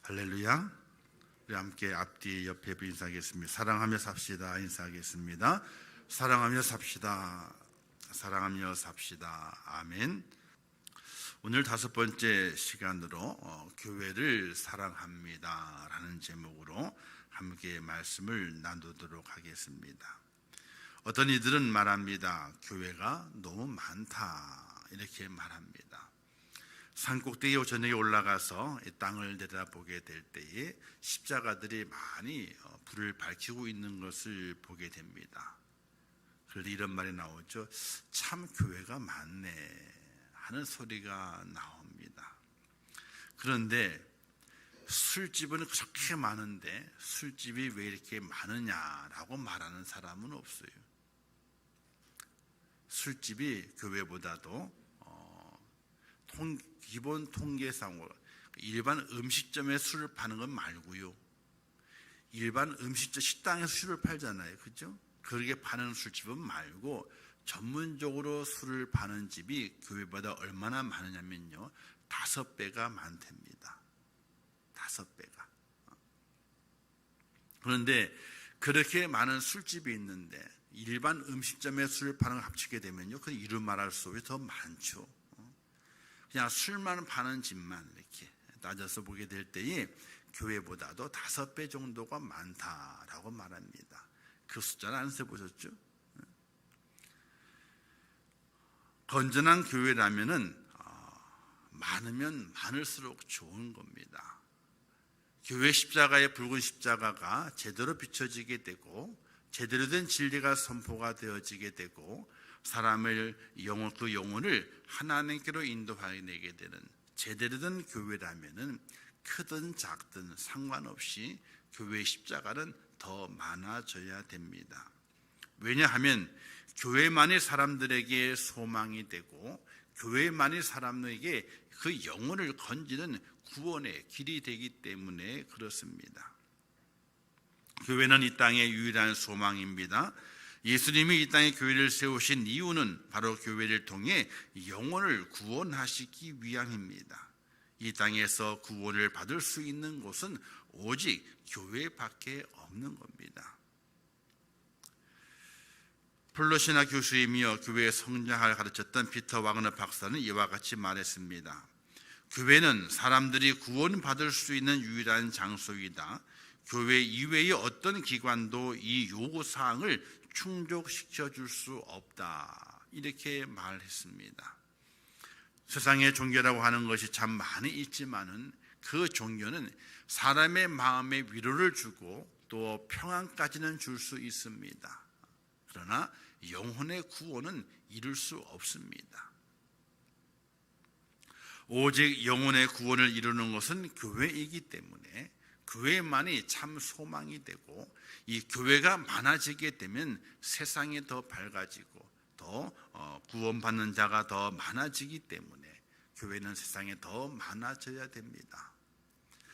할렐루야. 우리 함께 앞뒤 옆에 인사하겠습니다. 사랑하며 삽시다 인사하겠습니다. 사랑하며 삽시다. 사랑하며 삽시다. 아멘. 오늘 5번째 시간으로 교회를 사랑합니다 라는 제목으로 함께 말씀을 나누도록 하겠습니다. 어떤 이들은 말합니다. 교회가 너무 많다 이렇게 말합니다. 산꼭대기 저녁에 올라가서 이 땅을 내려다보게 될 때에 십자가들이 많이 불을 밝히고 있는 것을 보게 됩니다. 그런데 이런 말이 나오죠. 참 교회가 많네 하는 소리가 나옵니다. 그런데 술집은 그렇게 많은데 술집이 왜 이렇게 많으냐라고 말하는 사람은 없어요. 술집이 교회보다도 기본 통계상으로 일반 음식점에 술을 파는 건 말고요. 일반 음식점 식당에서 술을 팔잖아요. 그죠? 그렇게 파는 술집은 말고 전문적으로 술을 파는 집이 교회보다 얼마나 많으냐면요. 5배가 많답니다. 5배가. 그런데 그렇게 많은 술집이 있는데 일반 음식점에 술을 파는 걸 합치게 되면요. 그 이루 말할 수 없이 더 많죠. 그냥 술만 파는 집만 이렇게 따져서 보게 될 때에 교회보다도 5배 정도가 많다라고 말합니다. 그 숫자는 안 세보셨죠? 건전한 교회라면은 많으면 많을수록 좋은 겁니다. 교회 십자가의 붉은 십자가가 제대로 비춰지게 되고 제대로 된 진리가 선포가 되어지게 되고 사람을 그 영혼을 하나님께로 인도하게 되는 제대로 된 교회라면은 크든 작든 상관없이 교회의 십자가는 더 많아져야 됩니다. 왜냐하면 교회만이 사람들에게 소망이 되고 교회만이 사람에게 그 영혼을 건지는 구원의 길이 되기 때문에 그렇습니다. 교회는 이 땅의 유일한 소망입니다. 예수님이 이 땅에 교회를 세우신 이유는 바로 교회를 통해 영혼을 구원하시기 위함입니다. 이 땅에서 구원을 받을 수 있는 곳은 오직 교회밖에 없는 겁니다. 폴로시나 교수이며 교회의 성장을 가르쳤던 피터 와그너 박사는 이와 같이 말했습니다. 교회는 사람들이 구원받을 수 있는 유일한 장소이다. 교회 이외의 어떤 기관도 이 요구사항을 충족시켜 줄 수 없다. 이렇게 말했습니다. 세상에 종교라고 하는 것이 참 많이 있지만은 그 종교는 사람의 마음에 위로를 주고 또 평안까지는 줄 수 있습니다. 그러나 영혼의 구원은 이룰 수 없습니다. 오직 영혼의 구원을 이루는 것은 교회이기 때문에 교회만이 참 소망이 되고 이 교회가 많아지게 되면 세상이 더 밝아지고 더 구원받는 자가 더 많아지기 때문에 교회는 세상에 더 많아져야 됩니다.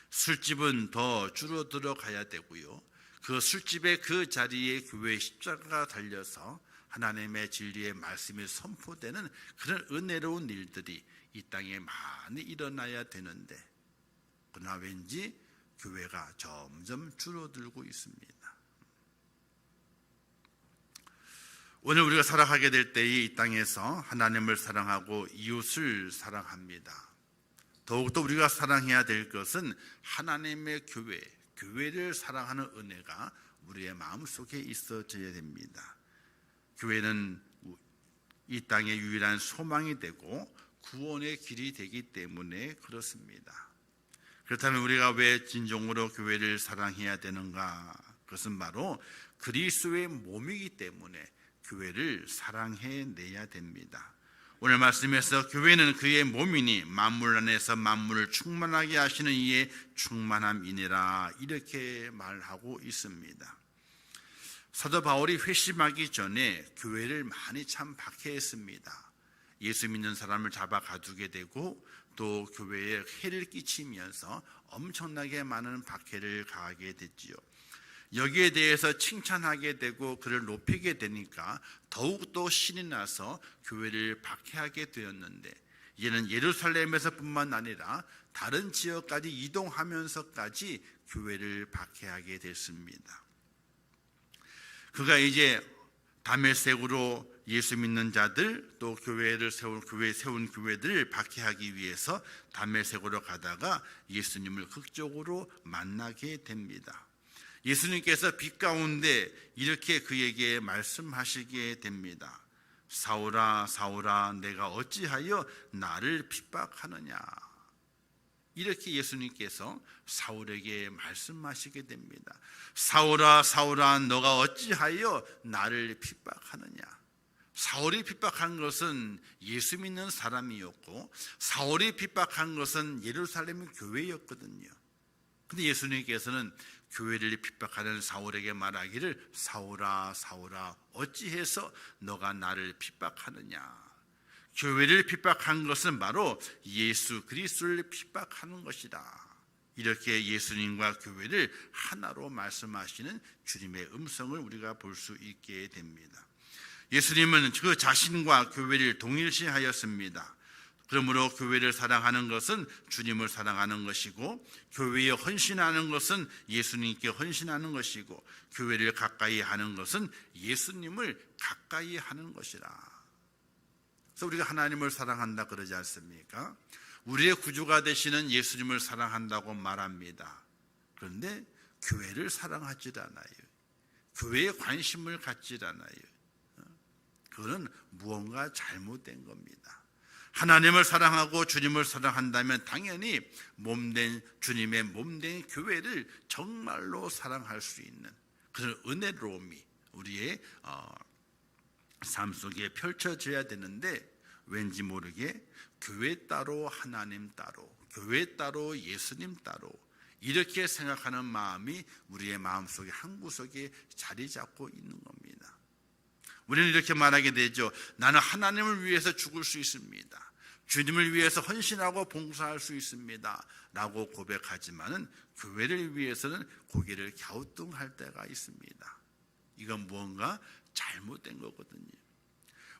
술집은 더 줄어들어 가야 되고요. 그 술집의 그 자리에 교회의 십자가가 달려서 하나님의 진리의 말씀이 선포되는 그런 은혜로운 일들이 이 땅에 많이 일어나야 되는데 그러나 왠지 교회가 점점 줄어들고 있습니다. 오늘 우리가 살아가게 될 때에 이 땅에서 하나님을 사랑하고 이웃을 사랑합니다. 더욱더 우리가 사랑해야 될 것은 하나님의 교회를 사랑하는 은혜가 우리의 마음속에 있어져야 됩니다. 교회는 이 땅의 유일한 소망이 되고 구원의 길이 되기 때문에 그렇습니다. 그렇다면 우리가 왜 진정으로 교회를 사랑해야 되는가? 그것은 바로 그리스도의 몸이기 때문에 교회를 사랑해내야 됩니다. 오늘 말씀에서 교회는 그의 몸이니 만물 안에서 만물을 충만하게 하시는 이의 충만함이니라 이렇게 말하고 있습니다. 사도 바울이 회심하기 전에 교회를 많이 참 박해했습니다. 예수 믿는 사람을 잡아 가두게 되고 또 교회에 해를 끼치면서 엄청나게 많은 박해를 가하게 됐지요. 여기에 대해서 칭찬하게 되고 그를 높이게 되니까 더욱더 신이 나서 교회를 박해하게 되었는데 이제는 예루살렘에서뿐만 아니라 다른 지역까지 이동하면서까지 교회를 박해하게 됐습니다. 그가 이제 다메섹으로 예수 믿는 자들 또 교회 세운 교회들을 박해하기 위해서 다메섹으로 가다가 예수님을 극적으로 만나게 됩니다. 예수님께서 빛 가운데 이렇게 그에게 말씀하시게 됩니다. 사울아 사울아 내가 어찌하여 나를 핍박하느냐. 이렇게 예수님께서 사울에게 말씀하시게 됩니다. 사울아 사울아 너가 어찌하여 나를 핍박하느냐. 사울이 핍박한 것은 예수 믿는 사람이었고 사울이 핍박한 것은 예루살렘 교회였거든요. 근데 예수님께서는 교회를 핍박하는 사울에게 말하기를 사울아 사울아 어찌해서 너가 나를 핍박하느냐. 교회를 핍박한 것은 바로 예수 그리스도를 핍박하는 것이다. 이렇게 예수님과 교회를 하나로 말씀하시는 주님의 음성을 우리가 볼 수 있게 됩니다. 예수님은 그 자신과 교회를 동일시하였습니다. 그러므로 교회를 사랑하는 것은 주님을 사랑하는 것이고 교회에 헌신하는 것은 예수님께 헌신하는 것이고 교회를 가까이 하는 것은 예수님을 가까이 하는 것이라. 그래서 우리가 하나님을 사랑한다 그러지 않습니까? 우리의 구주가 되시는 예수님을 사랑한다고 말합니다. 그런데 교회를 사랑하지 않아요. 교회에 관심을 갖지 않아요. 그거는 무언가 잘못된 겁니다. 하나님을 사랑하고 주님을 사랑한다면 당연히 몸된 주님의 몸된 교회를 정말로 사랑할 수 있는 그런 은혜로움이 우리의 삶 속에 펼쳐져야 되는데 왠지 모르게 교회 따로 하나님 따로 교회 따로 예수님 따로 이렇게 생각하는 마음이 우리의 마음속에 한 구석에 자리 잡고 있는 겁니다. 우리는 이렇게 말하게 되죠. 나는 하나님을 위해서 죽을 수 있습니다. 주님을 위해서 헌신하고 봉사할 수 있습니다 라고 고백하지만은 교회를 위해서는 고개를 갸우뚱할 때가 있습니다. 이건 무언가 잘못된 거거든요.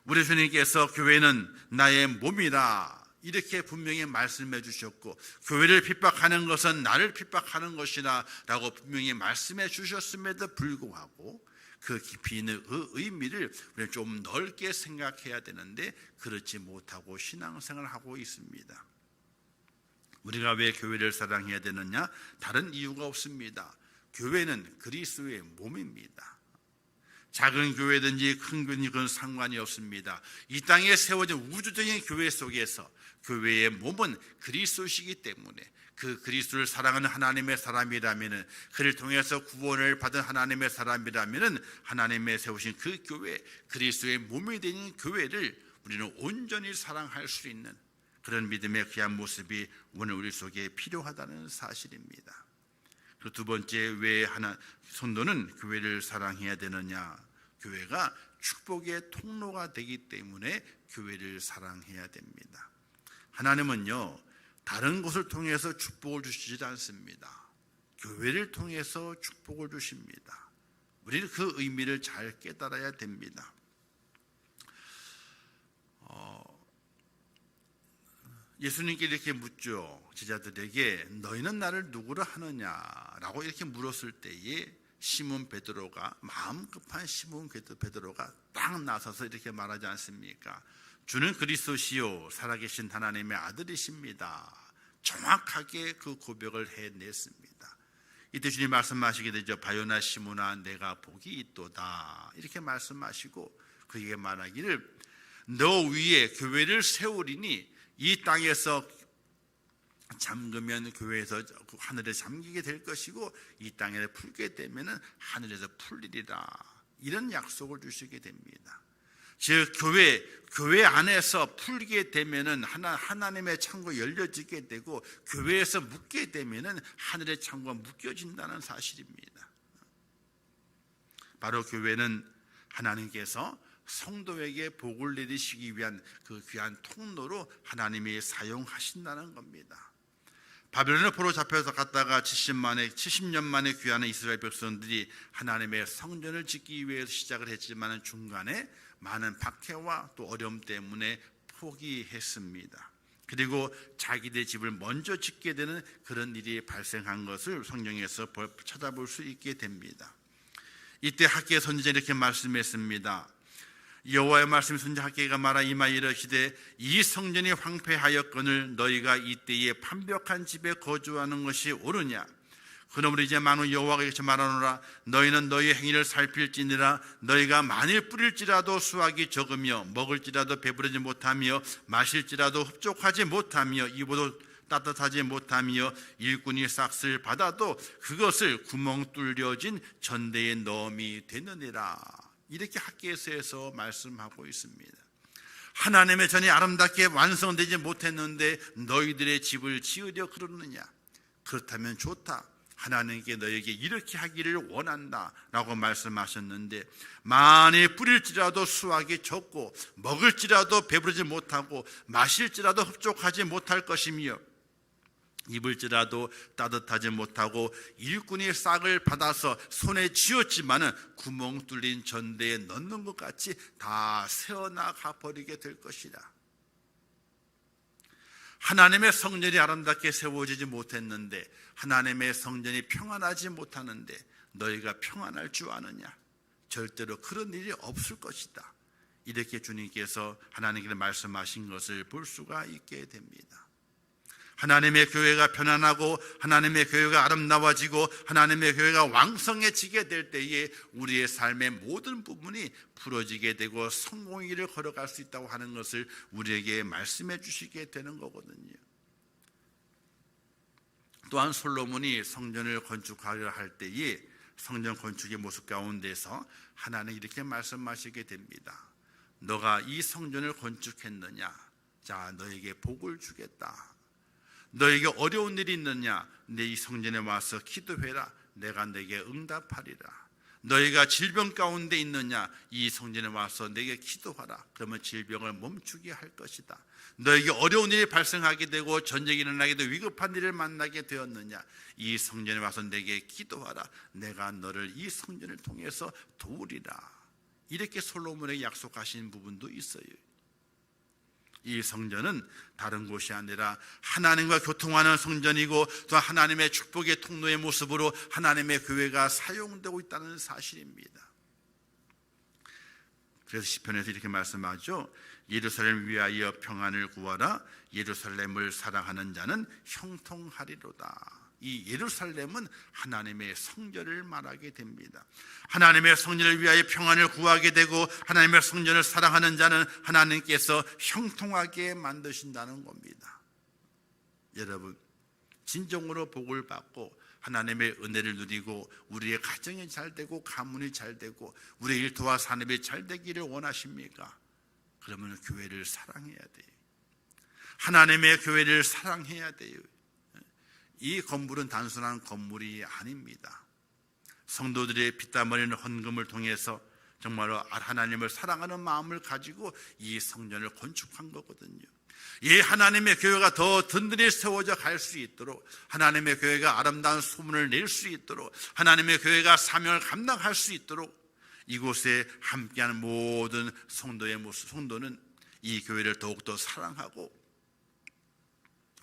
우리 주님께서 교회는 나의 몸이라 이렇게 분명히 말씀해 주셨고 교회를 핍박하는 것은 나를 핍박하는 것이라 라고 분명히 말씀해 주셨음에도 불구하고 그 깊이 있는 그 의미를 우리는 좀 넓게 생각해야 되는데 그렇지 못하고 신앙생활을 하고 있습니다. 우리가 왜 교회를 사랑해야 되느냐? 다른 이유가 없습니다. 교회는 그리스도의 몸입니다. 작은 교회든지 큰 교회든지 그건 상관이 없습니다. 이 땅에 세워진 우주적인 교회 속에서 교회의 몸은 그리스도시기 때문에 그 그리스도를 사랑하는 하나님의 사람이라면 그를 통해서 구원을 받은 하나님의 사람이라면 하나님의 세우신 그 교회 그리스도의 몸이 되는 교회를 우리는 온전히 사랑할 수 있는 그런 믿음의 귀한 모습이 오늘 우리 속에 필요하다는 사실입니다. 그 두 번째 왜 성도는 교회를 사랑해야 되느냐? 교회가 축복의 통로가 되기 때문에 교회를 사랑해야 됩니다. 하나님은요 다른 곳을 통해서 축복을 주시지 않습니다. 교회를 통해서 축복을 주십니다. 우리는 그 의미를 잘 깨달아야 됩니다. 예수님께 이렇게 묻죠. 제자들에게 너희는 나를 누구로 하느냐라고 이렇게 물었을 때에 시몬 베드로가 마음 급한 시몬 베드로가 딱 나서서 이렇게 말하지 않습니까? 주는 그리스도시요 살아계신 하나님의 아들이십니다. 정확하게 그 고백을 해냈습니다. 이때 주님 말씀하시게 되죠. 바요나 시몬아 내가 복이 있도다 이렇게 말씀하시고 그에게 말하기를 너 위에 교회를 세우리니 이 땅에서 잠그면 교회에서 하늘에 잠기게 될 것이고 이 땅에 풀게 되면 하늘에서 풀리리라 이런 약속을 주시게 됩니다. 즉 교회 안에서 풀게 되면은 하나님의 창고가 열려지게 되고 교회에서 묶게 되면은 하늘의 창고가 묶여진다는 사실입니다. 바로 교회는 하나님께서 성도에게 복을 내리시기 위한 그 귀한 통로로 하나님이 사용하신다는 겁니다. 바벨론에 포로 잡혀서 갔다가 70년 만에 귀환한 이스라엘 백성들이 하나님의 성전을 짓기 위해서 시작을 했지만 중간에 많은 박해와 또 어려움 때문에 포기했습니다. 그리고 자기들의 집을 먼저 짓게 되는 그런 일이 발생한 것을 성경에서 찾아볼 수 있게 됩니다. 이때 학개의 선지자는 이렇게 말씀했습니다. 여호와의 말씀이 선지자 학개가 말하 이마에 이르시되 이 성전이 황폐하였거늘 너희가 이때에 판벽한 집에 거주하는 것이 옳으냐. 그러므로 이제 만일 여호와가 이렇게 말하노라. 너희는 너희의 행위를 살필지니라. 너희가 만일 뿌릴지라도 수확이 적으며 먹을지라도 배부르지 못하며 마실지라도 흡족하지 못하며 입어도 따뜻하지 못하며 일꾼이 싹쓸 받아도 그것을 구멍 뚫려진 전대에 넣음이 되느니라. 이렇게 학개서에서 말씀하고 있습니다. 하나님의 전이 아름답게 완성되지 못했는데 너희들의 집을 지으려 그러느냐. 그렇다면 좋다. 하나님께 너에게 이렇게 하기를 원한다 라고 말씀하셨는데, 만일 뿌릴지라도 수확이 적고 먹을지라도 배부르지 못하고 마실지라도 흡족하지 못할 것이며 입을지라도 따뜻하지 못하고 일꾼이 싹을 받아서 손에 쥐었지만은 구멍 뚫린 전대에 넣는 것 같이 다 새어나가 버리게 될 것이라. 하나님의 성전이 아름답게 세워지지 못했는데, 하나님의 성전이 평안하지 못하는데 너희가 평안할 줄 아느냐? 절대로 그런 일이 없을 것이다. 이렇게 주님께서 하나님께 말씀하신 것을 볼 수가 있게 됩니다. 하나님의 교회가 편안하고 하나님의 교회가 아름다워지고 하나님의 교회가 왕성해지게 될 때에 우리의 삶의 모든 부분이 풀어지게 되고 성공의 길을 걸어갈 수 있다고 하는 것을 우리에게 말씀해 주시게 되는 거거든요. 또한 솔로몬이 성전을 건축하려 할 때에 성전 건축의 모습 가운데서 하나님 이렇게 말씀하시게 됩니다. 너가 이 성전을 건축했느냐? 자, 너에게 복을 주겠다. 너에게 어려운 일이 있느냐? 내 이 성전에 와서 기도해라. 내가 내게 응답하리라. 너희가 질병 가운데 있느냐? 이 성전에 와서 내게 기도하라. 그러면 질병을 멈추게 할 것이다. 너에게 어려운 일이 발생하게 되고 전쟁이 일어나게 되고 위급한 일을 만나게 되었느냐? 이 성전에 와서 내게 기도하라. 내가 너를 이 성전을 통해서 도우리라. 이렇게 솔로몬에게 약속하신 부분도 있어요. 이 성전은 다른 곳이 아니라 하나님과 교통하는 성전이고 또 하나님의 축복의 통로의 모습으로 하나님의 교회가 사용되고 있다는 사실입니다. 그래서 시편에서 이렇게 말씀하죠. 예루살렘을 위하여 평안을 구하라. 예루살렘을 사랑하는 자는 형통하리로다. 이 예루살렘은 하나님의 성전을 말하게 됩니다. 하나님의 성전을 위하여 평안을 구하게 되고 하나님의 성전을 사랑하는 자는 하나님께서 형통하게 만드신다는 겁니다. 여러분, 진정으로 복을 받고 하나님의 은혜를 누리고 우리의 가정이 잘 되고 가문이 잘 되고 우리의 일터와 산업이 잘 되기를 원하십니까? 그러면 교회를 사랑해야 돼요. 하나님의 교회를 사랑해야 돼요. 이 건물은 단순한 건물이 아닙니다. 성도들의 피땀 흘리는 헌금을 통해서 정말로 하나님을 사랑하는 마음을 가지고 이 성전을 건축한 거거든요. 이 하나님의 교회가 더 든든히 세워져 갈 수 있도록, 하나님의 교회가 아름다운 소문을 낼 수 있도록, 하나님의 교회가 사명을 감당할 수 있도록 이곳에 함께하는 모든 성도는 이 교회를 더욱더 사랑하고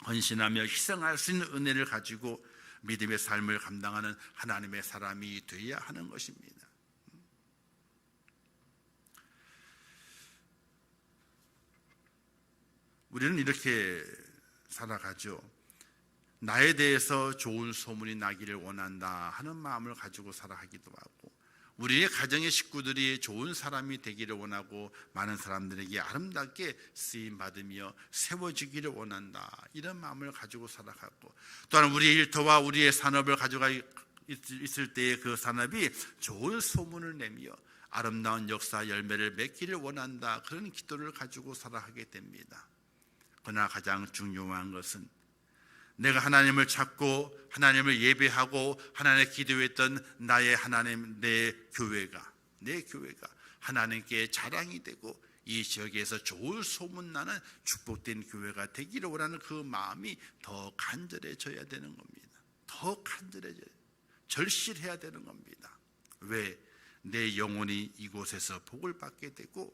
헌신하며 희생할 수 있는 은혜를 가지고 믿음의 삶을 감당하는 하나님의 사람이 되어야 하는 것입니다. 우리는 이렇게 살아가죠. 나에 대해서 좋은 소문이 나기를 원한다 하는 마음을 가지고 살아가기도 하고, 우리의 가정의 식구들이 좋은 사람이 되기를 원하고 많은 사람들에게 아름답게 쓰임받으며 세워지기를 원한다 이런 마음을 가지고 살아가고, 또한 우리의 일터와 우리의 산업을 가져가 있을 때에 그 산업이 좋은 소문을 내며 아름다운 역사 열매를 맺기를 원한다 그런 기도를 가지고 살아가게 됩니다. 그러나 가장 중요한 것은 내가 하나님을 찾고 하나님을 예배하고 하나님을 기도했던 나의 하나님, 내 교회가 하나님께 자랑이 되고 이 지역에서 좋은 소문나는 축복된 교회가 되기를 원하는 그 마음이 더 간절해져야 되는 겁니다. 더 간절해져야, 절실해야 되는 겁니다. 왜? 내 영혼이 이곳에서 복을 받게 되고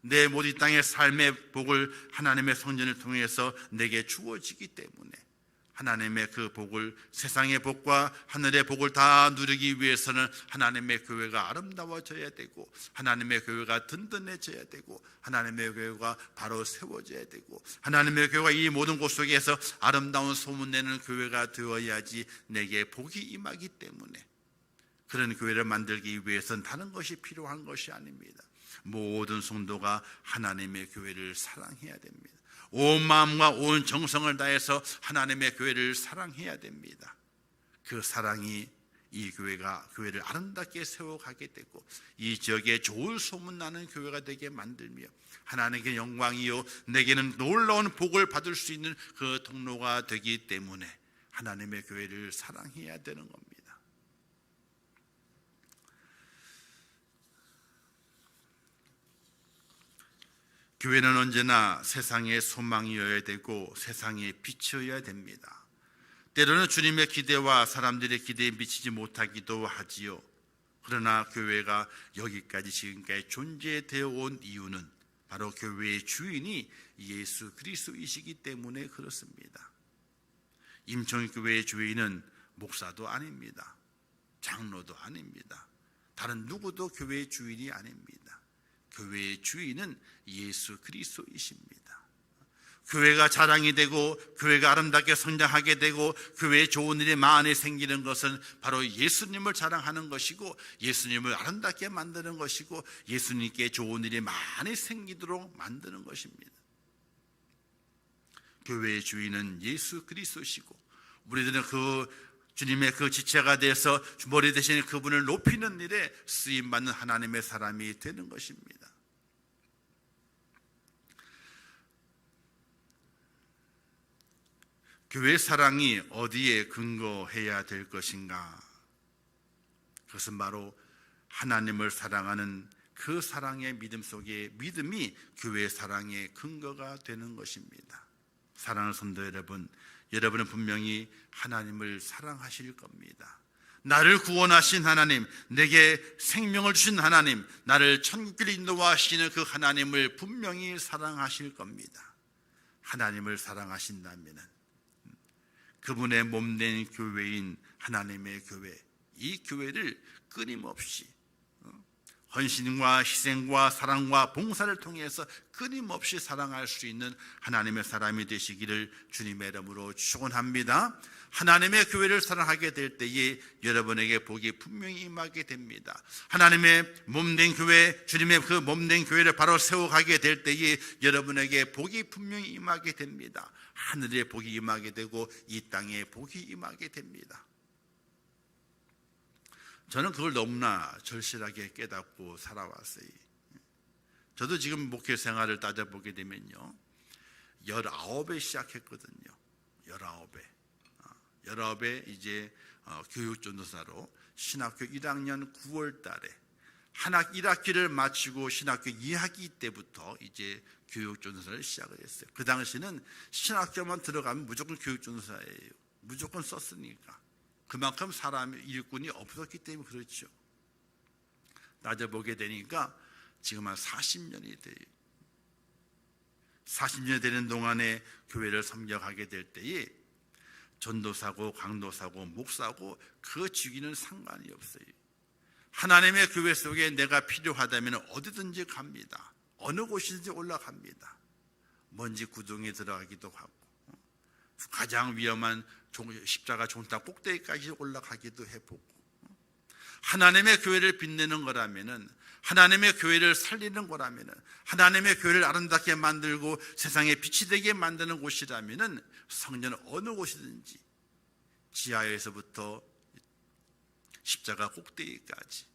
내 모든 땅의 삶의 복을 하나님의 성전을 통해서 내게 주어지기 때문에 하나님의 그 복을, 세상의 복과 하늘의 복을 다 누리기 위해서는 하나님의 교회가 아름다워져야 되고, 하나님의 교회가 든든해져야 되고, 하나님의 교회가 바로 세워져야 되고, 하나님의 교회가 이 모든 곳 속에서 아름다운 소문내는 교회가 되어야지 내게 복이 임하기 때문에, 그런 교회를 만들기 위해서는 다른 것이 필요한 것이 아닙니다. 모든 성도가 하나님의 교회를 사랑해야 됩니다. 온 마음과 온 정성을 다해서 하나님의 교회를 사랑해야 됩니다. 그 사랑이 이 교회를 아름답게 세워가게 되고, 이 지역에 좋은 소문나는 교회가 되게 만들며, 하나님께 영광이요 내게는 놀라운 복을 받을 수 있는 그 통로가 되기 때문에 하나님의 교회를 사랑해야 되는 겁니다. 교회는 언제나 세상의 소망이어야 되고 세상의 빛이어야 됩니다. 때로는 주님의 기대와 사람들의 기대에 미치지 못하기도 하지요. 그러나 교회가 여기까지 지금까지 존재되어 온 이유는 바로 교회의 주인이 예수 그리스도이시기 때문에 그렇습니다. 임청교회의 주인은 목사도 아닙니다. 장로도 아닙니다. 다른 누구도 교회의 주인이 아닙니다. 교회의 주인은 예수 그리스도이십니다. 교회가 자랑이 되고 교회가 아름답게 성장하게 되고 교회에 좋은 일이 많이 생기는 것은 바로 예수님을 자랑하는 것이고, 예수님을 아름답게 만드는 것이고, 예수님께 좋은 일이 많이 생기도록 만드는 것입니다. 교회의 주인은 예수 그리스도시고, 우리들은 그 주님의 그 지체가 돼서 머리 대신 그분을 높이는 일에 쓰임받는 하나님의 사람이 되는 것입니다. 교회 사랑이 어디에 근거해야 될 것인가? 그것은 바로 하나님을 사랑하는 그 사랑의 믿음 속에, 믿음이 교회 사랑의 근거가 되는 것입니다. 사랑하는 성도 여러분, 여러분은 분명히 하나님을 사랑하실 겁니다. 나를 구원하신 하나님, 내게 생명을 주신 하나님, 나를 천국길 인도하시는 그 하나님을 분명히 사랑하실 겁니다. 하나님을 사랑하신다면 그분의 몸된 교회인 하나님의 교회, 이 교회를 끊임없이 헌신과 희생과 사랑과 봉사를 통해서 끊임없이 사랑할 수 있는 하나님의 사람이 되시기를 주님의 이름으로 축원합니다. 하나님의 교회를 사랑하게 될 때에 여러분에게 복이 분명히 임하게 됩니다. 하나님의 몸된 교회, 주님의 그 몸된 교회를 바로 세워가게 될 때에 여러분에게 복이 분명히 임하게 됩니다. 하늘에 복이 임하게 되고 이 땅에 복이 임하게 됩니다. 저는 그걸 너무나 절실하게 깨닫고 살아왔어요. 저도 지금 목회 생활을 따져보게 되면요, 19에 시작했거든요. 19에 이제 교육전도사로 신학교 1학년 9월 달에 한학 1학기를 마치고 신학교 2학기 때부터 이제 교육전도사를 시작을 했어요. 그 당시는 신학교만 들어가면 무조건 교육전도사예요. 무조건 썼으니까. 그만큼 사람의 일꾼이 없었기 때문에 그렇죠. 따져보게 되니까 지금 한 40년이 돼요. 40년이 되는 동안에 교회를 섬겨가게 될 때에 전도사고 강도사고 목사고 그 직위는 상관이 없어요. 하나님의 교회 속에 내가 필요하다면 어디든지 갑니다. 어느 곳이든지 올라갑니다. 먼지 구덩이에 들어가기도 하고, 가장 위험한 십자가 종탑 꼭대기까지 올라가기도 해보고, 하나님의 교회를 빛내는 거라면은, 하나님의 교회를 살리는 거라면은, 하나님의 교회를 아름답게 만들고 세상에 빛이 되게 만드는 곳이라면은 성전 어느 곳이든지 지하에서부터 십자가 꼭대기까지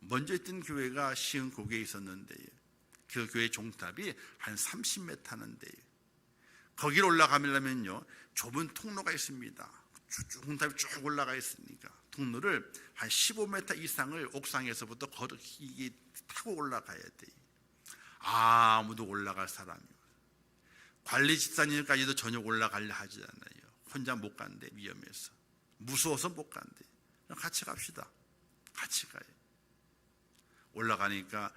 먼저 있던 교회가 시흥고개에 있었는데요, 그 교회 종탑이 한 30m인데요, 거기를 올라가려면요 좁은 통로가 있습니다. 종탑이 쭉 올라가 있으니까 통로를 한 15m 이상을 옥상에서부터 걸어기 타고 올라가야 돼요. 아무도 올라갈 사람이 없어요. 관리 집사님까지도 전혀 올라가려 하지 않아요. 혼자 못 간대. 위험해서, 무서워서 못 간대. 같이 갑시다. 같이 가요. 올라가니까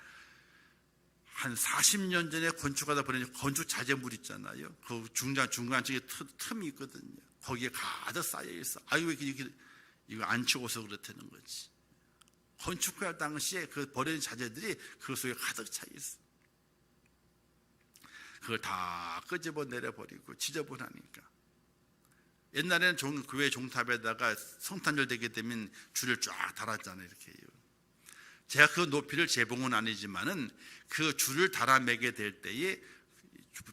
한 40년 전에 건축하다 보니 건축 자재물 있잖아요. 그 중간쪽에 틈이 있거든요. 거기에 가득 쌓여 있어. 아유, 왜 이렇게 이거 안 치워서 그렇다는 거지. 건축할 당시에 그 버려진 자재들이 그 속에 가득 차 있어. 그걸 다 끄집어 내려버리고 지저분하니까. 옛날에는 교회 종탑에다가 성탄절 되게 되면 줄을 쫙 달았잖아요. 이렇게요. 제가 그 높이를 재봉은 아니지만은 그 줄을 달아매게 될 때에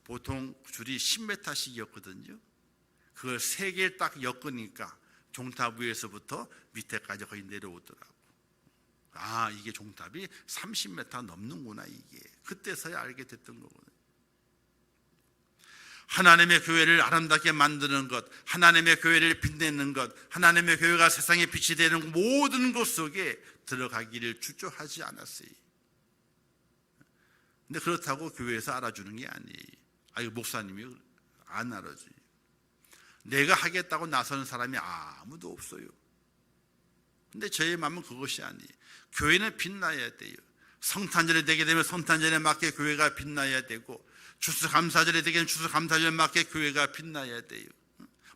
보통 줄이 10m씩이었거든요. 그걸 3개 딱 엮으니까 종탑 위에서부터 밑에까지 거의 내려오더라고. 아, 이게 종탑이 30m 넘는구나. 이게 그때서야 알게 됐던 거거든요. 하나님의 교회를 아름답게 만드는 것, 하나님의 교회를 빛내는 것, 하나님의 교회가 세상에 빛이 되는 모든 것 속에 들어가기를 주저하지 않았어요. 근데 그렇다고 교회에서 알아주는 게 아니에요. 아유, 목사님이 안 알아줘요. 내가 하겠다고 나서는 사람이 아무도 없어요. 근데 저의 마음은 그것이 아니에요. 교회는 빛나야 돼요. 성탄절이 되게 되면 성탄절에 맞게 교회가 빛나야 되고, 추수감사절이 되게 되면 추수감사절에 맞게 교회가 빛나야 돼요.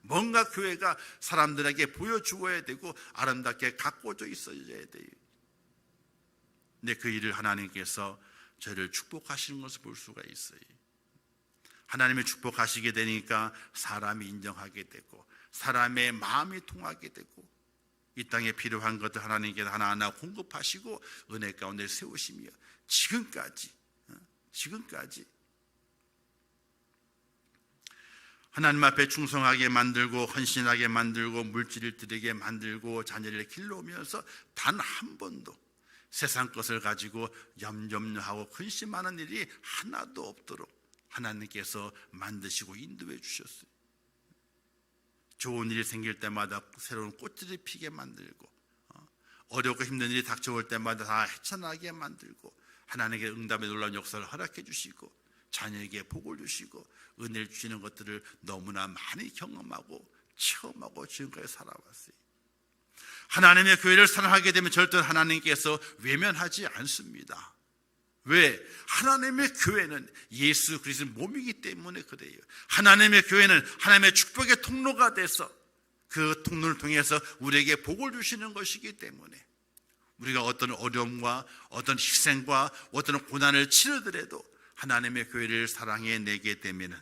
뭔가 교회가 사람들에게 보여주어야 되고 아름답게 가꿔져 있어야 돼요. 근데 그 일을 하나님께서 저를 축복하시는 것을 볼 수가 있어요. 하나님이 축복하시게 되니까 사람이 인정하게 되고 사람의 마음이 통하게 되고 이 땅에 필요한 것들 하나님께서 하나하나 공급하시고 은혜 가운데 세우시며 지금까지 하나님 앞에 충성하게 만들고 헌신하게 만들고 물질을 드리게 만들고 자녀를 길러오면서 단 한 번도 세상 것을 가지고 염려하고 근심하는 일이 하나도 없도록 하나님께서 만드시고 인도해 주셨어요. 좋은 일이 생길 때마다 새로운 꽃들이 피게 만들고 어렵고 힘든 일이 닥쳐올 때마다 다 헤쳐나게 만들고 하나님께 응답의 놀라운 역사를 허락해 주시고 자녀에게 복을 주시고 은혜를 주시는 것들을 너무나 많이 경험하고 체험하고 지금까지 살아왔어요. 하나님의 교회를 사랑하게 되면 절대 하나님께서 외면하지 않습니다. 왜? 하나님의 교회는 예수 그리스도의 몸이기 때문에 그래요. 하나님의 교회는 하나님의 축복의 통로가 돼서 그 통로를 통해서 우리에게 복을 주시는 것이기 때문에 우리가 어떤 어려움과 어떤 희생과 어떤 고난을 치르더라도 하나님의 교회를 사랑해 내게 되면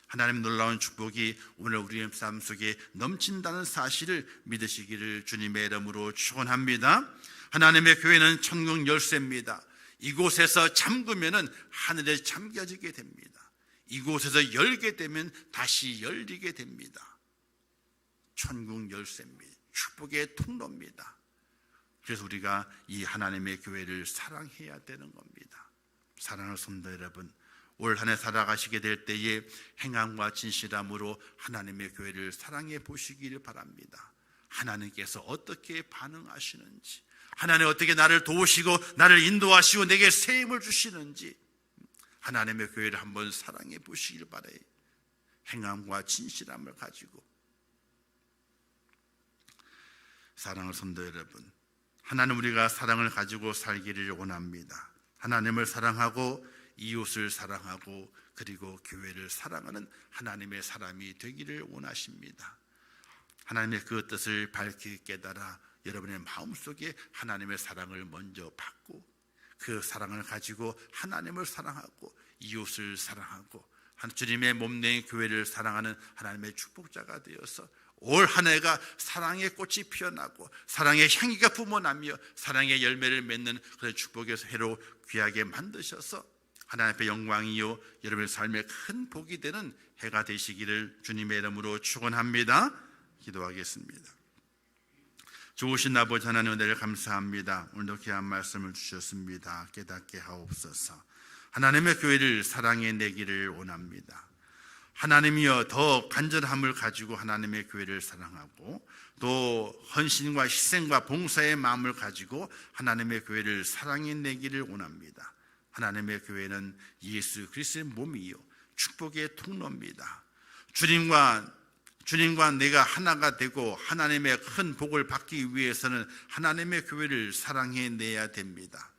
하나님의 놀라운 축복이 오늘 우리의 삶 속에 넘친다는 사실을 믿으시기를 주님의 이름으로 축원합니다. 하나님의 교회는 천국 열쇠입니다. 이곳에서 잠그면은 하늘에 잠겨지게 됩니다. 이곳에서 열게 되면 다시 열리게 됩니다. 천국 열쇠입니다. 축복의 통로입니다. 그래서 우리가 이 하나님의 교회를 사랑해야 되는 겁니다. 사랑하는 성도 여러분, 올 한 해 살아가시게 될 때에 행함과 진실함으로 하나님의 교회를 사랑해 보시기를 바랍니다. 하나님께서 어떻게 반응하시는지, 하나님 어떻게 나를 도우시고 나를 인도하시고 내게 새 힘을 주시는지 하나님의 교회를 한번 사랑해 보시길 바라요. 행함과 진실함을 가지고. 사랑하는 성도 여러분, 하나님 우리가 사랑을 가지고 살기를 원합니다. 하나님을 사랑하고 이웃을 사랑하고 그리고 교회를 사랑하는 하나님의 사람이 되기를 원하십니다. 하나님의 그 뜻을 밝히 깨달아 여러분의 마음속에 하나님의 사랑을 먼저 받고 그 사랑을 가지고 하나님을 사랑하고 이웃을 사랑하고 주님의 몸된 교회를 사랑하는 하나님의 축복자가 되어서 올 한 해가 사랑의 꽃이 피어나고 사랑의 향기가 뿜어나며 사랑의 열매를 맺는 그런 축복에서 해로 귀하게 만드셔서 하나님 앞에 영광이요 여러분의 삶에 큰 복이 되는 해가 되시기를 주님의 이름으로 축원합니다. 기도하겠습니다. 좋으신 아버지 하나님 은혜를 감사합니다. 오늘도 귀한 말씀을 주셨습니다. 깨닫게 하옵소서. 하나님의 교회를 사랑해 내기를 원합니다. 하나님이여 더 간절함을 가지고 하나님의 교회를 사랑하고 또 헌신과 희생과 봉사의 마음을 가지고 하나님의 교회를 사랑해 내기를 원합니다. 하나님의 교회는 예수 그리스도의 몸이요 축복의 통로입니다. 주님과 내가 하나가 되고 하나님의 큰 복을 받기 위해서는 하나님의 교회를 사랑해 내야 됩니다.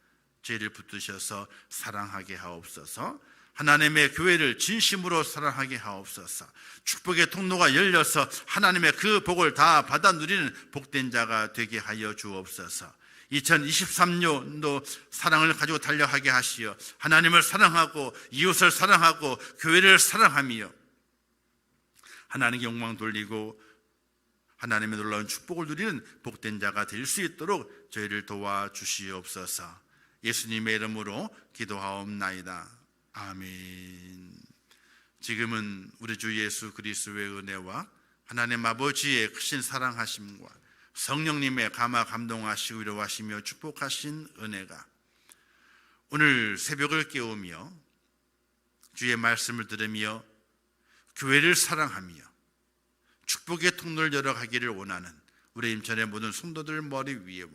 저희를 붙드셔서 사랑하게 하옵소서. 하나님의 교회를 진심으로 사랑하게 하옵소서. 축복의 통로가 열려서 하나님의 그 복을 다 받아 누리는 복된 자가 되게 하여 주옵소서. 2023년도 사랑을 가지고 달려가게 하시어 하나님을 사랑하고 이웃을 사랑하고 교회를 사랑하며 하나님께 영광 돌리고 하나님의 놀라운 축복을 누리는 복된 자가 될 수 있도록 저희를 도와주시옵소서. 예수님의 이름으로 기도하옵나이다. 아멘. 지금은 우리 주 예수 그리스도의 은혜와 하나님 아버지의 크신 사랑하심과 성령님의 감화 감동하시고 위로하시며 축복하신 은혜가 오늘 새벽을 깨우며 주의 말씀을 들으며 교회를 사랑하며 축복의 통로를 열어가기를 원하는 우리 임천의 모든 성도들 머리 위에와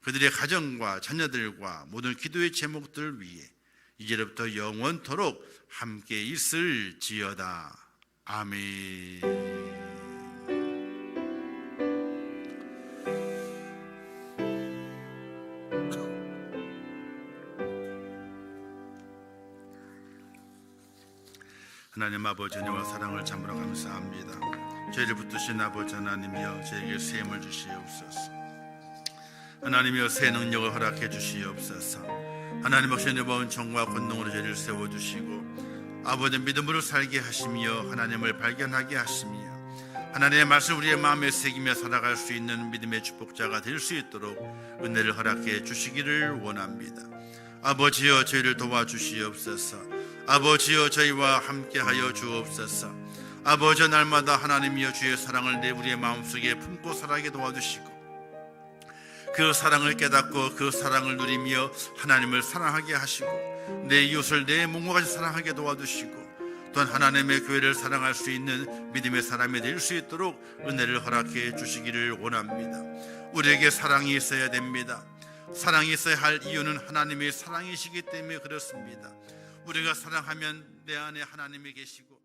그들의 가정과 자녀들과 모든 기도의 제목들 위에 이제부터 영원토록 함께 있을지어다. 아멘. 하나님 아버지 은혜와 사랑을 참으로 감사합니다. 저희를 붙드신 아버지 하나님이여 저에게 새 힘을 주시옵소서. 하나님이여 새 능력을 허락해 주시옵소서. 하나님 없이 너무 정과 권능으로 저희를 세워주시고 아버지 믿음으로 살게 하시며 하나님을 발견하게 하시며 하나님의 말씀 우리의 마음에 새기며 살아갈 수 있는 믿음의 축복자가 될 수 있도록 은혜를 허락해 주시기를 원합니다. 아버지여 저희를 도와주시옵소서. 아버지여 저희와 함께하여 주옵소서. 아버지 날마다 하나님이여 주의 사랑을 내 우리의 마음속에 품고 살아가게 도와주시고 그 사랑을 깨닫고 그 사랑을 누리며 하나님을 사랑하게 하시고 내 이웃을 내 몸과 같이 사랑하게 도와주시고 또한 하나님의 교회를 사랑할 수 있는 믿음의 사람이 될 수 있도록 은혜를 허락해 주시기를 원합니다. 우리에게 사랑이 있어야 됩니다. 사랑이 있어야 할 이유는 하나님의 사랑이시기 때문에 그렇습니다. 우리가 사랑하면 내 안에 하나님이 계시고